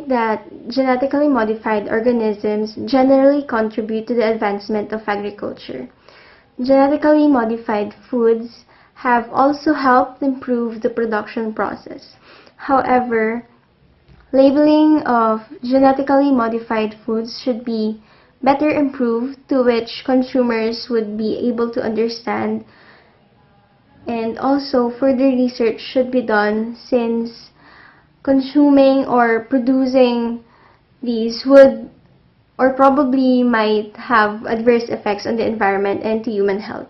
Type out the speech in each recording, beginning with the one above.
think that genetically modified organisms generally contribute to the advancement of agriculture. Genetically modified foods have also helped improve the production process. However, labeling of genetically modified foods should be better improved to which consumers would be able to understand, and also further research should be done since consuming or producing these would or probably might have adverse effects on the environment and to human health.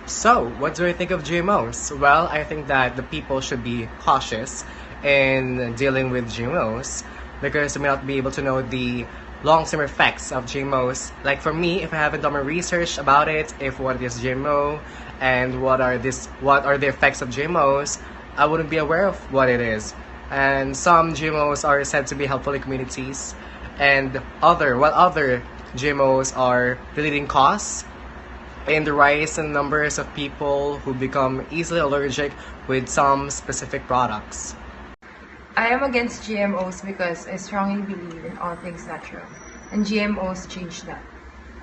So, what do I think of GMOs? Well, I think that the people should be cautious in dealing with GMOs because they may not be able to know the long-term effects of GMOs. Like for me, if I haven't done my research about it, if what is GMO and what are the effects of GMOs, I wouldn't be aware of what it is. And some GMOs are said to be helpful in communities, and other GMOs are the leading cause in the rise in numbers of people who become easily allergic with some specific products. I am against GMOs because I strongly believe in all things natural, and GMOs change that.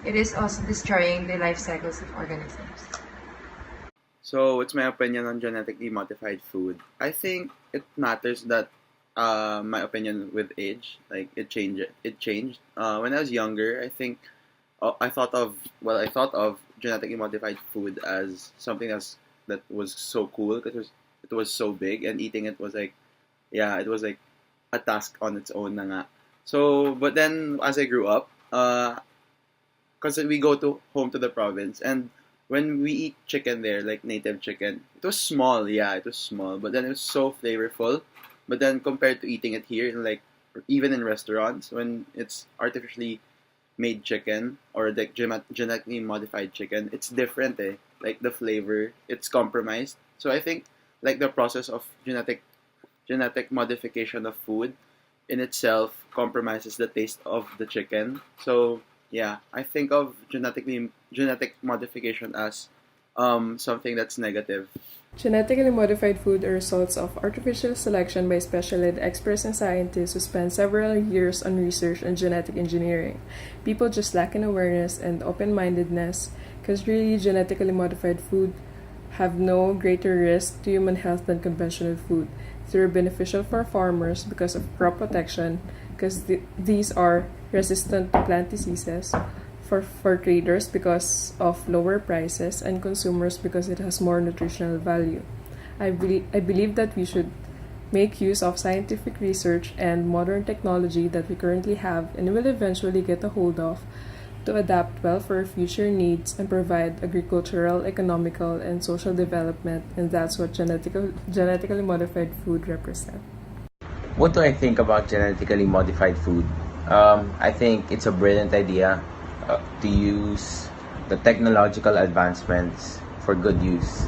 It is also destroying the life cycles of organisms. So, what's my opinion on genetically modified food? I think it matters that my opinion with age, like it changed. When I was younger, I think I thought of genetically modified food as something that was so cool because it was so big, and eating it was like, yeah, it was like a task on its own na nga. So, but then as I grew up, because we go home to the province, and when we eat chicken there, like native chicken, it was small, but then it was so flavorful. But then compared to eating it here, even in restaurants, when it's artificially made chicken or like genetically modified chicken, it's different, eh? Like the flavor, it's compromised. So I think like the process of genetic modification of food in itself compromises the taste of the chicken. So yeah, I think of genetic modification as something that's negative. Genetically modified food are results of artificial selection by special ed experts and scientists who spend several years on research on genetic engineering. People just lack in awareness and open-mindedness because really genetically modified food have no greater risk to human health than conventional food. They're beneficial for farmers because of crop protection, because these are resistant to plant diseases, for traders because of lower prices, and consumers because it has more nutritional value. I believe that we should make use of scientific research and modern technology that we currently have and will eventually get a hold of to adapt well for our future needs and provide agricultural, economical, and social development, and that's what genetically modified food represents. What do I think about genetically modified food? I think it's a brilliant idea to use the technological advancements for good use.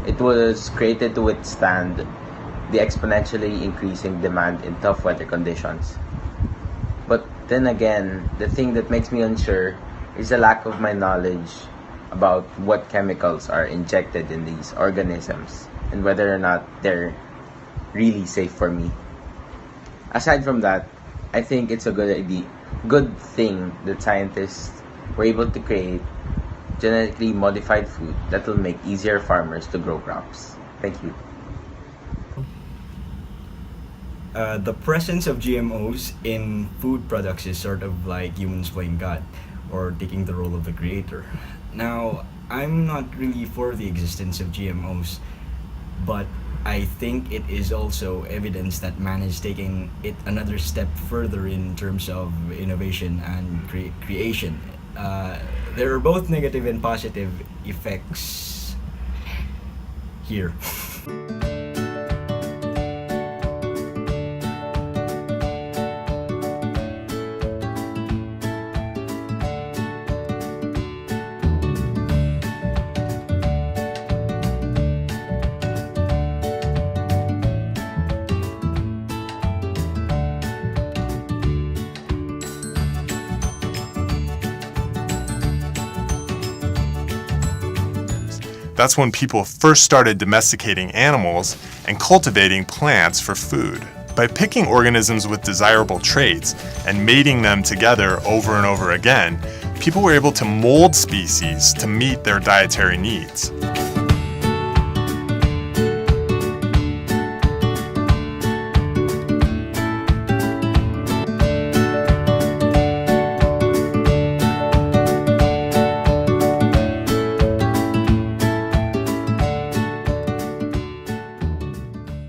It was created to withstand the exponentially increasing demand in tough weather conditions. But then again, the thing that makes me unsure is the lack of my knowledge about what chemicals are injected in these organisms and whether or not they're really safe for me. Aside from that, I think it's a good thing that scientists were able to create genetically modified food that will make easier farmers to grow crops. Thank you. The presence of GMOs in food products is sort of like humans playing God or taking the role of the creator. Now, I'm not really for the existence of GMOs, but I think it is also evidence that man is taking it another step further in terms of innovation and creation. There are both negative and positive effects here. That's when people first started domesticating animals and cultivating plants for food. By picking organisms with desirable traits and mating them together over and over again, people were able to mold species to meet their dietary needs.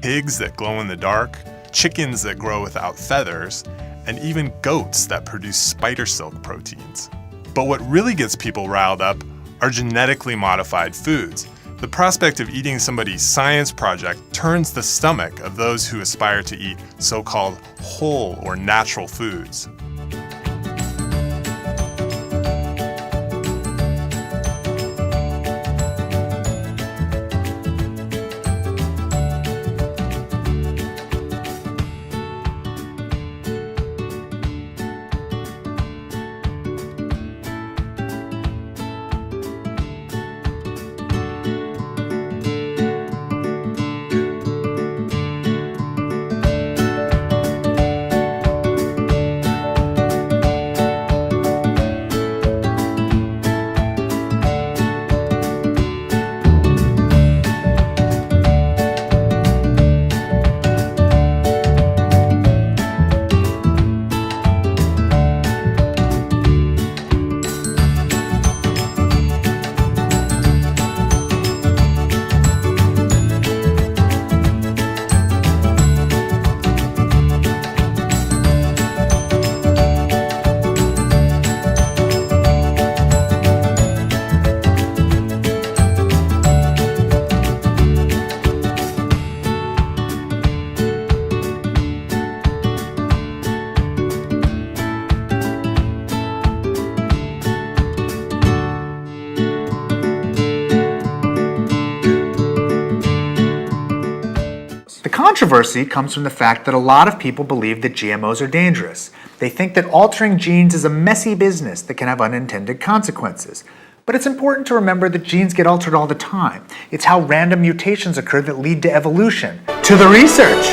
Pigs that glow in the dark, chickens that grow without feathers, and even goats that produce spider silk proteins. But what really gets people riled up are genetically modified foods. The prospect of eating somebody's science project turns the stomach of those who aspire to eat so-called whole or natural foods. Controversy comes from the fact that a lot of people believe that GMOs are dangerous. They think that altering genes is a messy business that can have unintended consequences. But it's important to remember that genes get altered all the time. It's how random mutations occur that lead to evolution. To the research!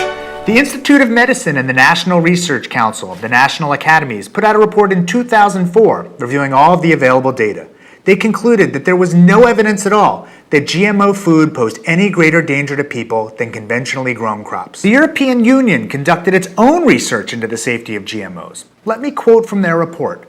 The Institute of Medicine and the National Research Council of the National Academies put out a report in 2004 reviewing all of the available data. They concluded that there was no evidence at all that GMO food posed any greater danger to people than conventionally grown crops. The European Union conducted its own research into the safety of GMOs. Let me quote from their report.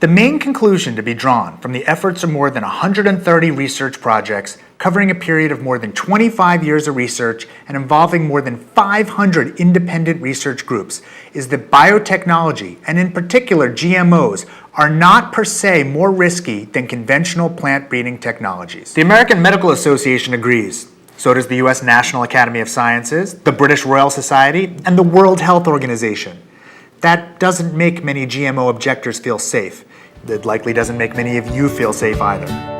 The main conclusion to be drawn from the efforts of more than 130 research projects covering a period of more than 25 years of research and involving more than 500 independent research groups is that biotechnology, and in particular GMOs, are not per se more risky than conventional plant breeding technologies. The American Medical Association agrees. So does the US National Academy of Sciences, the British Royal Society, and the World Health Organization. That doesn't make many GMO objectors feel safe. It likely doesn't make many of you feel safe either.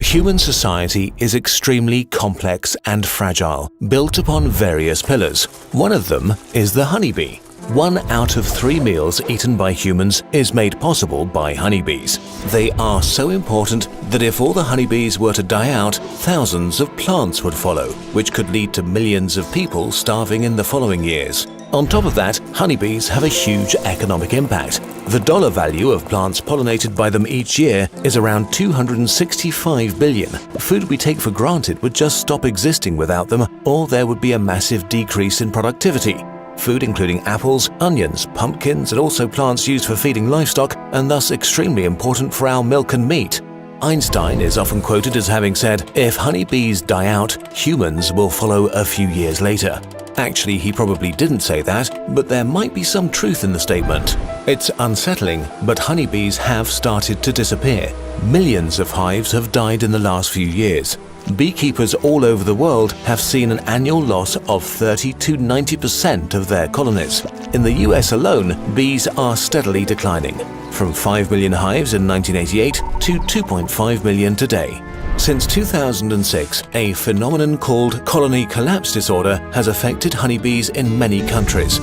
Human society is extremely complex and fragile, built upon various pillars. One of them is the honeybee. 1 out of 3 meals eaten by humans is made possible by honeybees. They are so important that if all the honeybees were to die out, thousands of plants would follow, which could lead to millions of people starving in the following years. On top of that, honeybees have a huge economic impact. The dollar value of plants pollinated by them each year is around 265 billion. Food we take for granted would just stop existing without them, or there would be a massive decrease in productivity. Food including apples, onions, pumpkins, and also plants used for feeding livestock, and thus extremely important for our milk and meat. Einstein is often quoted as having said, "If honeybees die out, humans will follow a few years later." Actually, he probably didn't say that, but there might be some truth in the statement. It's unsettling, but honeybees have started to disappear. Millions of hives have died in the last few years. beekeepers all over the world have seen an annual loss of 30 to 90% of their colonies. In the US alone, bees are steadily declining, from 5 million hives in 1988 to 2.5 million today. Since 2006, a phenomenon called colony collapse disorder has affected honeybees in many countries.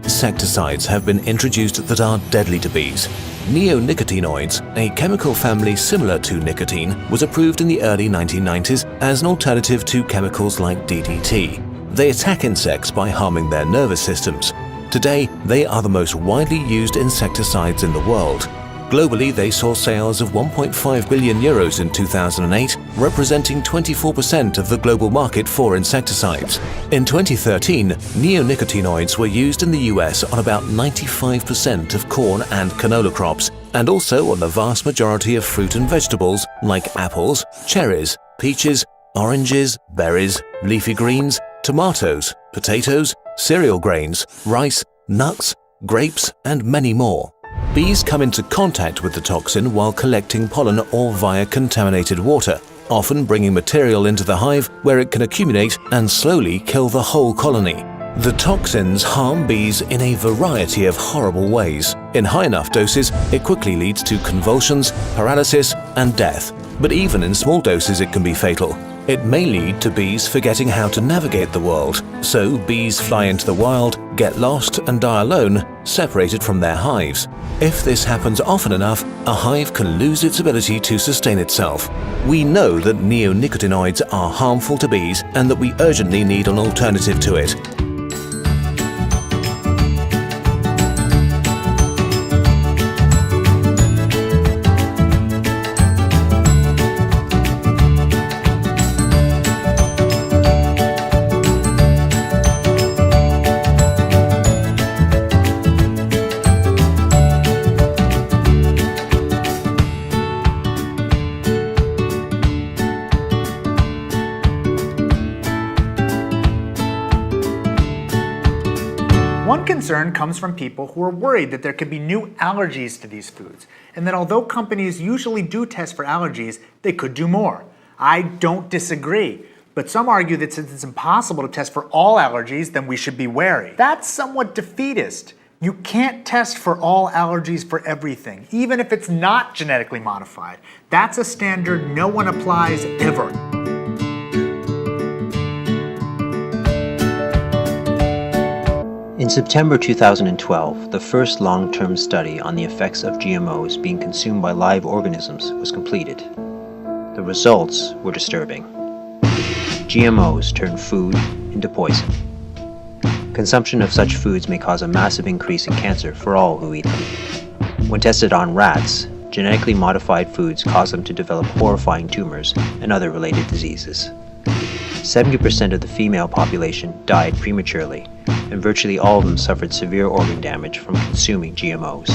Insecticides have been introduced that are deadly to bees. Neonicotinoids, a chemical family similar to nicotine, was approved in the early 1990s as an alternative to chemicals like DDT. They attack insects by harming their nervous systems. Today, they are the most widely used insecticides in the world. Globally, they saw sales of 1.5 billion euros in 2008, representing 24% of the global market for insecticides. In 2013, neonicotinoids were used in the US on about 95% of corn and canola crops, and also on the vast majority of fruit and vegetables like apples, cherries, peaches, oranges, berries, leafy greens, tomatoes, potatoes, cereal grains, rice, nuts, grapes, and many more. Bees come into contact with the toxin while collecting pollen or via contaminated water, often bringing material into the hive where it can accumulate and slowly kill the whole colony. The toxins harm bees in a variety of horrible ways. In high enough doses, it quickly leads to convulsions, paralysis, and death. But even in small doses, it can be fatal. It may lead to bees forgetting how to navigate the world, so bees fly into the wild, get lost and die alone, separated from their hives. If this happens often enough, a hive can lose its ability to sustain itself. We know that neonicotinoids are harmful to bees and that we urgently need an alternative to it. One concern comes from people who are worried that there could be new allergies to these foods, and that although companies usually do test for allergies, they could do more. I don't disagree, but some argue that since it's impossible to test for all allergies, then we should be wary. That's somewhat defeatist. You can't test for all allergies for everything, even if it's not genetically modified. That's a standard no one applies ever. In September 2012, the first long-term study on the effects of GMOs being consumed by live organisms was completed. The results were disturbing. GMOs turn food into poison. Consumption of such foods may cause a massive increase in cancer for all who eat them. When tested on rats, genetically modified foods cause them to develop horrifying tumors and other related diseases. 70% of the female population died prematurely, and virtually all of them suffered severe organ damage from consuming GMOs.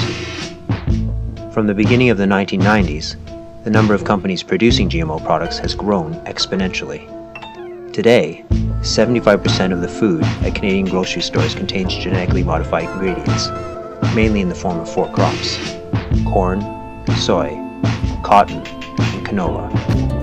From the beginning of the 1990s, the number of companies producing GMO products has grown exponentially. Today, 75% of the food at Canadian grocery stores contains genetically modified ingredients, mainly in the form of 4 crops: corn, soy, cotton, and canola.